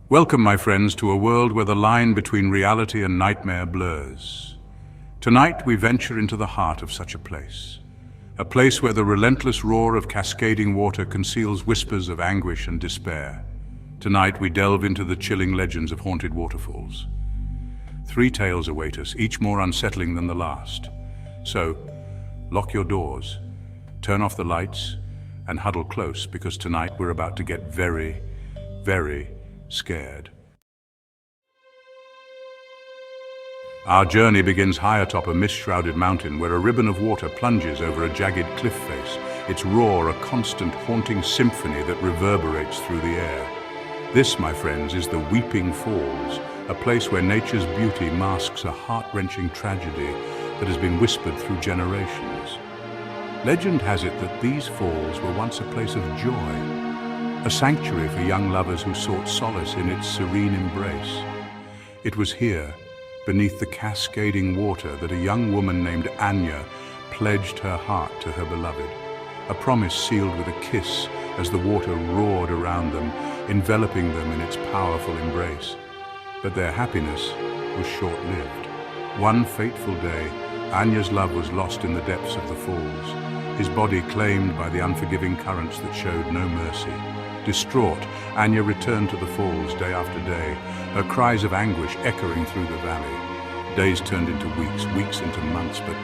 Welcome, my friends, to a world where the line between reality and nightmare blurs. Tonight, we venture into the heart of such a place where the relentless roar of cascading water conceals whispers of anguish and despair. Tonight, we delve into the chilling legends of haunted waterfalls. 3 tales await us, each more unsettling than the last. So, lock your doors, turn off the lights, and huddle close, because tonight we're about to get very, very scared. Our journey begins high atop a mist-shrouded mountain where a ribbon of water plunges over a jagged cliff face, its roar a constant haunting symphony that reverberates through the air. This, my friends, is the Weeping Falls, a place where nature's beauty masks a heart-wrenching tragedy that has been whispered through generations. Legend has it that these falls were once a place of joy, a sanctuary for young lovers who sought solace in its serene embrace. It was here, beneath the cascading water, that a young woman named Anya pledged her heart to her beloved, a promise sealed with a kiss as the water roared around them, enveloping them in its powerful embrace. But their happiness was short-lived. One fateful day, Anya's love was lost in the depths of the falls, his body claimed by the unforgiving currents that showed no mercy. Distraught, Anya returned to the falls day after day, her cries of anguish echoing through the valley. Days turned into weeks, weeks into months, but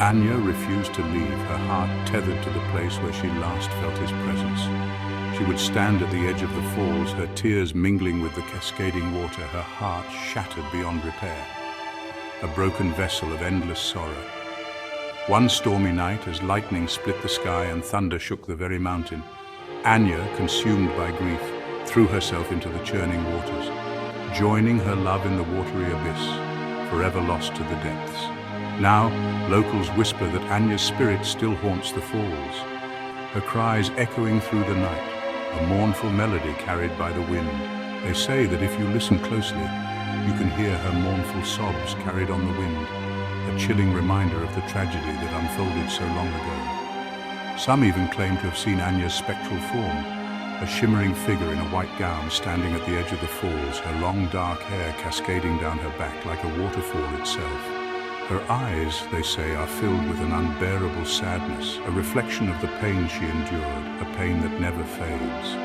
Anya refused to leave, her heart tethered to the place where she last felt his presence. She would stand at the edge of the falls, her tears mingling with the cascading water, her heart shattered beyond repair, a broken vessel of endless sorrow. One stormy night, as lightning split the sky and thunder shook the very mountain, Anya, consumed by grief, threw herself into the churning waters, joining her love in the watery abyss, forever lost to the depths. Now, locals whisper that Anya's spirit still haunts the falls, her cries echoing through the night, a mournful melody carried by the wind. They say that if you listen closely, you can hear her mournful sobs carried on the wind, a chilling reminder of the tragedy that unfolded so long ago. Some even claim to have seen Anya's spectral form, a shimmering figure in a white gown standing at the edge of the falls, her long dark hair cascading down her back like a waterfall itself. Her eyes, they say, are filled with an unbearable sadness, a reflection of the pain she endured, a pain that never fades.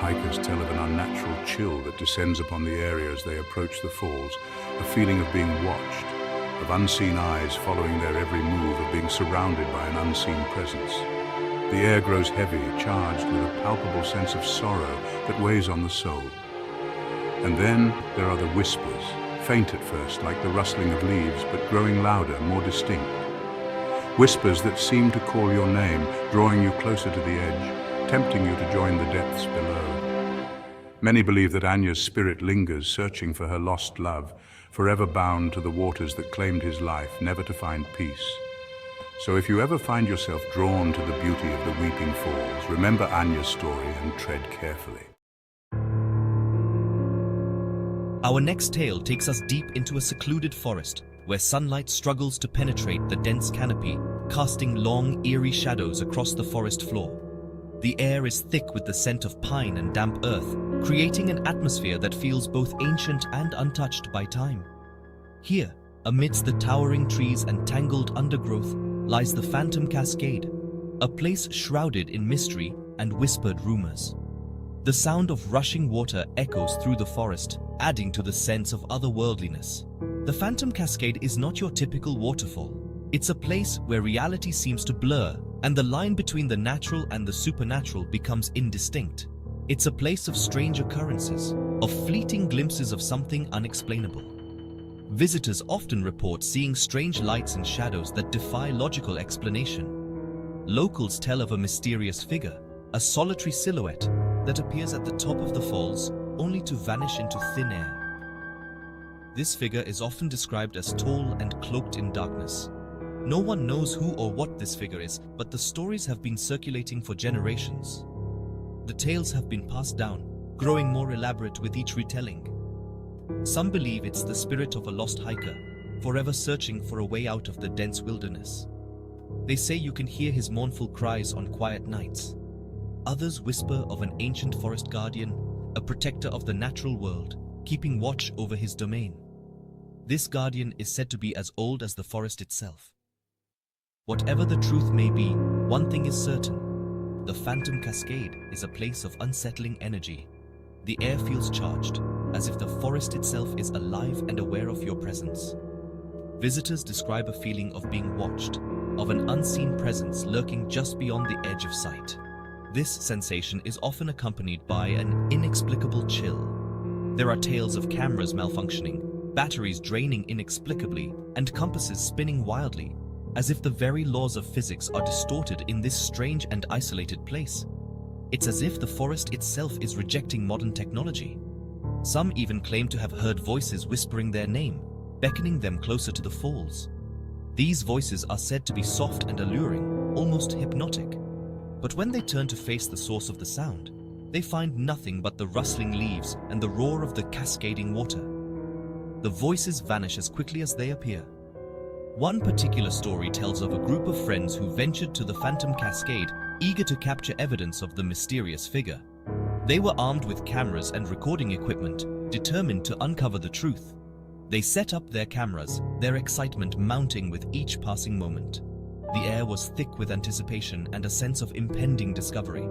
Hikers tell of an unnatural chill that descends upon the area as they approach the falls, a feeling of being watched, of unseen eyes following their every move, of being surrounded by an unseen presence. The air grows heavy, charged with a palpable sense of sorrow that weighs on the soul. And then there are the whispers, faint at first, like the rustling of leaves, but growing louder, more distinct. Whispers that seem to call your name, drawing you closer to the edge, tempting you to join the depths below. Many believe that Anya's spirit lingers, searching for her lost love, forever bound to the waters that claimed his life, never to find peace. So if you ever find yourself drawn to the beauty of the Weeping Falls, remember Anya's story and tread carefully. Our next tale takes us deep into a secluded forest, where sunlight struggles to penetrate the dense canopy, casting long, eerie shadows across the forest floor. The air is thick with the scent of pine and damp earth, creating an atmosphere that feels both ancient and untouched by time. Here, amidst the towering trees and tangled undergrowth, lies the Phantom Cascade, a place shrouded in mystery and whispered rumors. The sound of rushing water echoes through the forest, adding to the sense of otherworldliness. The Phantom Cascade is not your typical waterfall. It's a place where reality seems to blur, and the line between the natural and the supernatural becomes indistinct. It's a place of strange occurrences, of fleeting glimpses of something unexplainable. Visitors often report seeing strange lights and shadows that defy logical explanation. Locals tell of a mysterious figure, a solitary silhouette that appears at the top of the falls only to vanish into thin air. This figure is often described as tall and cloaked in darkness. No one knows who or what this figure is, but the stories have been circulating for generations. The tales have been passed down, growing more elaborate with each retelling. Some believe it's the spirit of a lost hiker, forever searching for a way out of the dense wilderness. They say you can hear his mournful cries on quiet nights. Others whisper of an ancient forest guardian, a protector of the natural world, keeping watch over his domain. This guardian is said to be as old as the forest itself. Whatever the truth may be, one thing is certain. The Phantom Cascade is a place of unsettling energy. The air feels charged, as if the forest itself is alive and aware of your presence. Visitors describe a feeling of being watched, of an unseen presence lurking just beyond the edge of sight. This sensation is often accompanied by an inexplicable chill. There are tales of cameras malfunctioning, batteries draining inexplicably, and compasses spinning wildly, as if the very laws of physics are distorted in this strange and isolated place. It's as if the forest itself is rejecting modern technology. Some even claim to have heard voices whispering their name, beckoning them closer to the falls. These voices are said to be soft and alluring, almost hypnotic. But when they turn to face the source of the sound, they find nothing but the rustling leaves and the roar of the cascading water. The voices vanish as quickly as they appear. One particular story tells of a group of friends who ventured to the Phantom Cascade, eager to capture evidence of the mysterious figure. They were armed with cameras and recording equipment, determined to uncover the truth. They set up their cameras, their excitement mounting with each passing moment. The air was thick with anticipation and a sense of impending discovery.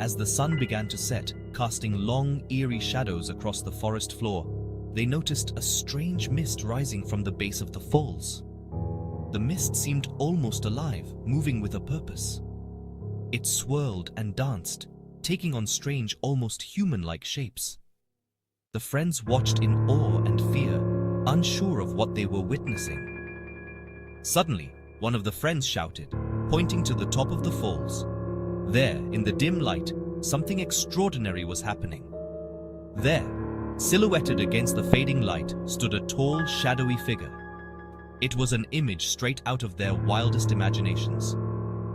As the sun began to set, casting long, eerie shadows across the forest floor, they noticed a strange mist rising from the base of the falls. The mist seemed almost alive, moving with a purpose. It swirled and danced, taking on strange, almost human-like shapes. The friends watched in awe and fear, unsure of what they were witnessing. Suddenly, one of the friends shouted, pointing to the top of the falls. There, in the dim light, something extraordinary was happening. There, silhouetted against the fading light, stood a tall, shadowy figure. It was an image straight out of their wildest imaginations.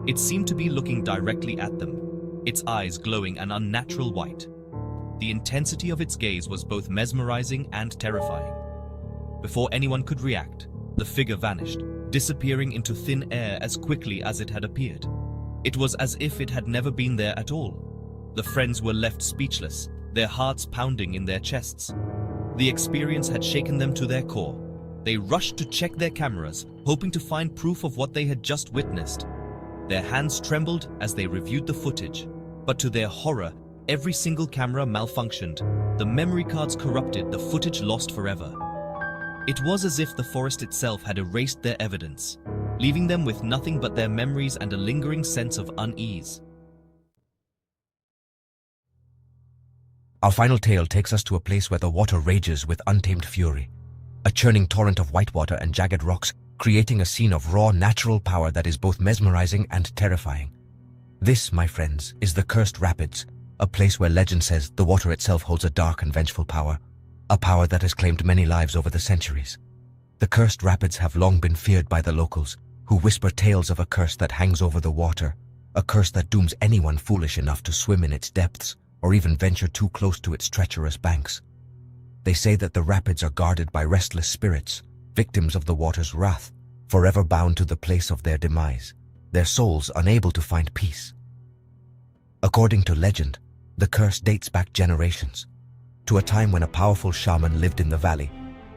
It seemed to be looking directly at them, its eyes glowing an unnatural white. The intensity of its gaze was both mesmerizing and terrifying. Before anyone could react, the figure vanished, disappearing into thin air as quickly as it had appeared. It was as if it had never been there at all. The friends were left speechless, their hearts pounding in their chests. The experience had shaken them to their core. They rushed to check their cameras, hoping to find proof of what they had just witnessed. Their hands trembled as they reviewed the footage, but to their horror, every single camera malfunctioned. The memory cards corrupted, the footage lost forever. It was as if the forest itself had erased their evidence, leaving them with nothing but their memories and a lingering sense of unease. Our final tale takes us to a place where the water rages with untamed fury, a churning torrent of white water and jagged rocks, creating a scene of raw natural power that is both mesmerizing and terrifying. This, my friends, is the Cursed Rapids, a place where legend says the water itself holds a dark and vengeful power, a power that has claimed many lives over the centuries. The Cursed Rapids have long been feared by the locals, who whisper tales of a curse that hangs over the water, a curse that dooms anyone foolish enough to swim in its depths or even venture too close to its treacherous banks. They say that the rapids are guarded by restless spirits, victims of the water's wrath, forever bound to the place of their demise, their souls unable to find peace. According to legend, the curse dates back generations, to a time when a powerful shaman lived in the valley,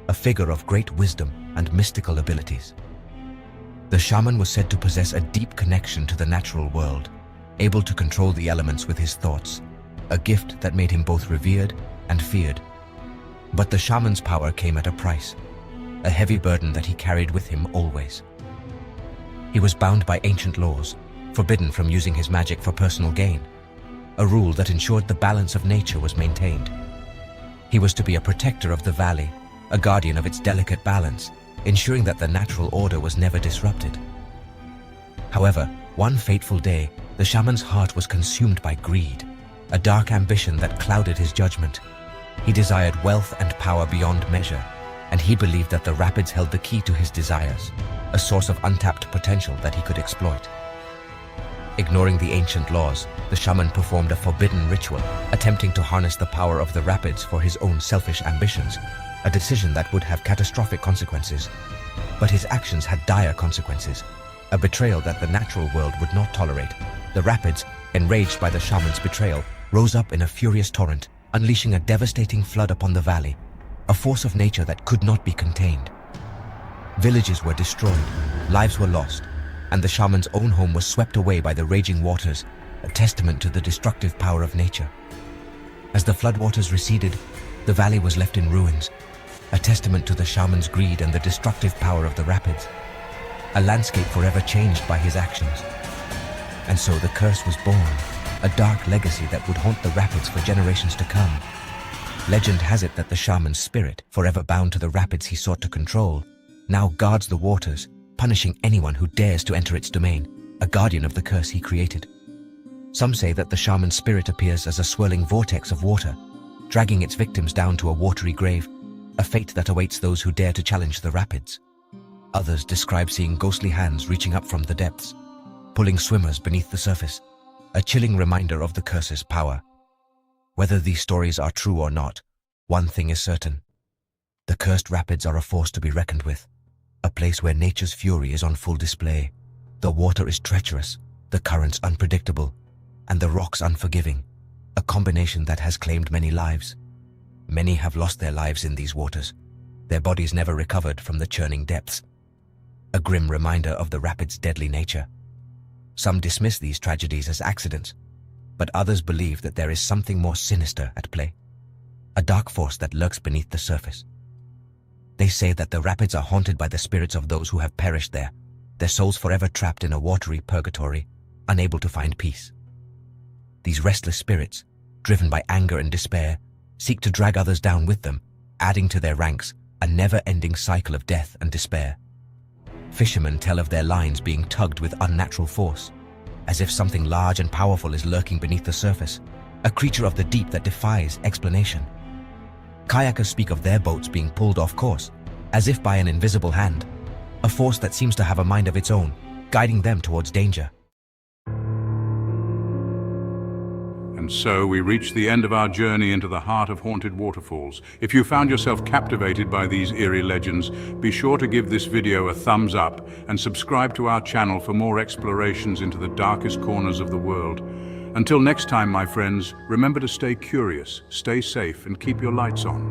a figure of great wisdom and mystical abilities. The shaman was said to possess a deep connection to the natural world, able to control the elements with his thoughts, a gift that made him both revered and feared. But the shaman's power came at a price, a heavy burden that he carried with him always. He was bound by ancient laws, forbidden from using his magic for personal gain, a rule that ensured the balance of nature was maintained. He was to be a protector of the valley, a guardian of its delicate balance, ensuring that the natural order was never disrupted. However, one fateful day, the shaman's heart was consumed by greed, a dark ambition that clouded his judgment. He desired wealth and power beyond measure, and he believed that the rapids held the key to his desires, a source of untapped potential that he could exploit. Ignoring the ancient laws, the shaman performed a forbidden ritual, attempting to harness the power of the rapids for his own selfish ambitions, a decision that would have catastrophic consequences. But his actions had dire consequences, a betrayal that the natural world would not tolerate. The rapids, enraged by the shaman's betrayal, rose up in a furious torrent, unleashing a devastating flood upon the valley, a force of nature that could not be contained. Villages were destroyed, lives were lost, and the shaman's own home was swept away by the raging waters, a testament to the destructive power of nature. As the floodwaters receded, the valley was left in ruins, a testament to the shaman's greed and the destructive power of the rapids, a landscape forever changed by his actions. And so the curse was born, a dark legacy that would haunt the rapids for generations to come. Legend has it that the shaman's spirit, forever bound to the rapids he sought to control, now guards the waters, punishing anyone who dares to enter its domain, a guardian of the curse he created. Some say that the shaman's spirit appears as a swirling vortex of water, dragging its victims down to a watery grave, a fate that awaits those who dare to challenge the rapids. Others describe seeing ghostly hands reaching up from the depths, pulling swimmers beneath the surface, a chilling reminder of the curse's power. Whether these stories are true or not, one thing is certain. The cursed rapids are a force to be reckoned with, a place where nature's fury is on full display. The water is treacherous, the currents unpredictable, and the rocks unforgiving, a combination that has claimed many lives. Many have lost their lives in these waters, their bodies never recovered from the churning depths, a grim reminder of the rapids' deadly nature. Some dismiss these tragedies as accidents, but others believe that there is something more sinister at play, a dark force that lurks beneath the surface. They say that the rapids are haunted by the spirits of those who have perished there, their souls forever trapped in a watery purgatory, unable to find peace. These restless spirits, driven by anger and despair, seek to drag others down with them, adding to their ranks a never-ending cycle of death and despair. Fishermen tell of their lines being tugged with unnatural force, as if something large and powerful is lurking beneath the surface, a creature of the deep that defies explanation. Kayakers speak of their boats being pulled off course, as if by an invisible hand, a force that seems to have a mind of its own, guiding them towards danger. And so we reach the end of our journey into the heart of haunted waterfalls. If you found yourself captivated by these eerie legends, be sure to give this video a thumbs up and subscribe to our channel for more explorations into the darkest corners of the world. Until next time, my friends, remember to stay curious, stay safe, and keep your lights on.